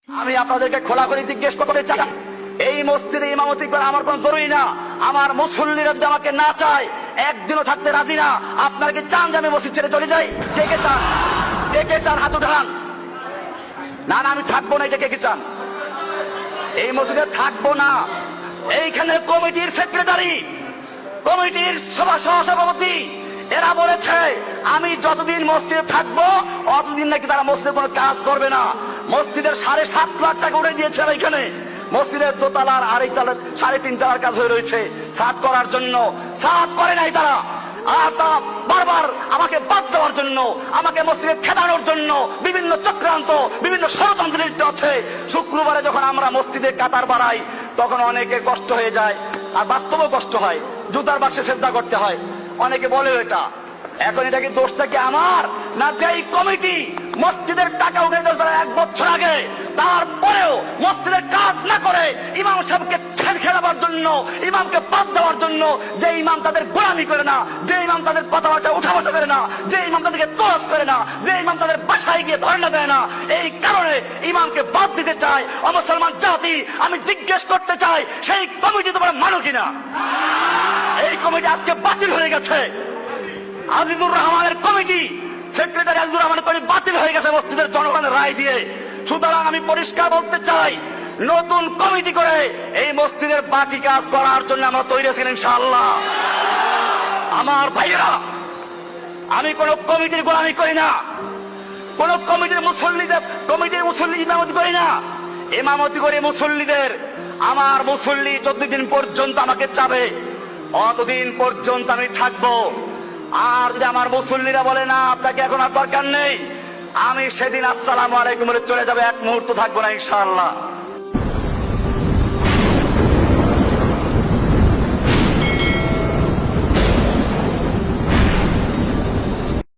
আমি আপনাদেরকে খোলা করে জিজ্ঞেস করতে চাই, এই মসজিদে ইমামতি করা আমার কোন জরুরি না। আমার মুসল্লিরা যদি আমাকে না চায়, একদিনও থাকতে রাজি না। আপনারা কি চান যে আমি মসজিদ ছেড়ে চলে যাই? কে কে চান? কে কে চান হাত উঠান। না না, আমি থাকবো না, এটা কে কে চান? এই মসজিদে থাকবো না। এইখানে কমিটির সেক্রেটারি, কমিটির সভাপতি এরা বলেছে আমি যতদিন মসজিদে থাকবো অতদিন নাকি তারা মসজিদে কোনো কাজ করবে না। মসজিদের 7.5 লাখ টাকা উঠে দিয়েছে এখানে। মসজিদের দোতলার আরেক তলা 3.5 তলার কাজ হয়ে রয়েছে ছাদ করার জন্য, ছাদ করে নাই তারা। আর তারা বারবার আমাকে বাদ দেওয়ার জন্য, আমাকে মসজিদে খেদানোর জন্য বিভিন্ন চক্রান্ত, বিভিন্ন ষড়যন্ত্র লিপ্ত আছে। শুক্রবারে যখন আমরা মসজিদে কাতার বাড়াই তখন অনেকে কষ্ট হয়ে যায়, আর বাস্তবেও কষ্ট হয়, জুতার বাক্সে শ্রদ্ধা করতে হয়। অনেকে বলে এটা, এখন এটা কি দোষটা কি আমার না যেই কমিটি মসজিদের টাকা উঠে দিয়েছে 1 বছর আগে, তারপরেও মসজিদের কাজ না করে ইমাম সাহেবকে খেলাবার জন্য, ইমামকে বাদ দেওয়ার জন্য, যে ইমাম তাদের গোলামি করে না, যে ইমাম তাদের কথাবার্তা উঠা বসা করে না, যে ইমাম তাদেরকে তোয়াজ করে না, যে ইমাম তাদের বাসায় গিয়ে ধর্ণা দেয় না, এই কারণে ইমামকে বাদ দিতে চায় অমুসলমান জাতি। আমি জিজ্ঞেস করতে চাই, সেই কমিটি তোমরা মানো কিনা? এই কমিটি আজকে বাতিল হয়ে গেছে। আজিজুর রহমানের কমিটি, সেক্রেটারি আজিজুর রহমানের কমিটি বাতিল হয়ে গেছে মসজিদের জনগণের রায় দিয়ে। সুতরাং আমি পরিষ্কার বলতে চাই, নতুন কমিটি করে এই মসজিদের বাকি কাজ করার জন্য আমরা তৈরি আছি ইনশাআল্লাহ। আমার ভাইয়েরা, আমি কোন কমিটির গোলামি করি না, কোন কমিটির মুসল্লি ইমামতি করি না। ইমামতি করি মুসল্লিদের। আমার মুসল্লি যতদিন পর্যন্ত আমাকে চাবে অতদিন পর্যন্ত আমি থাকবো। আর যদি আমার মুসল্লিরা বলে না আপনাকে এখন আর দরকার নেই, আমি সেদিন আসসালামু আলাইকুম বলে চলে যাবে, 1 মুহূর্ত থাকবো না ইনশাআল্লাহ।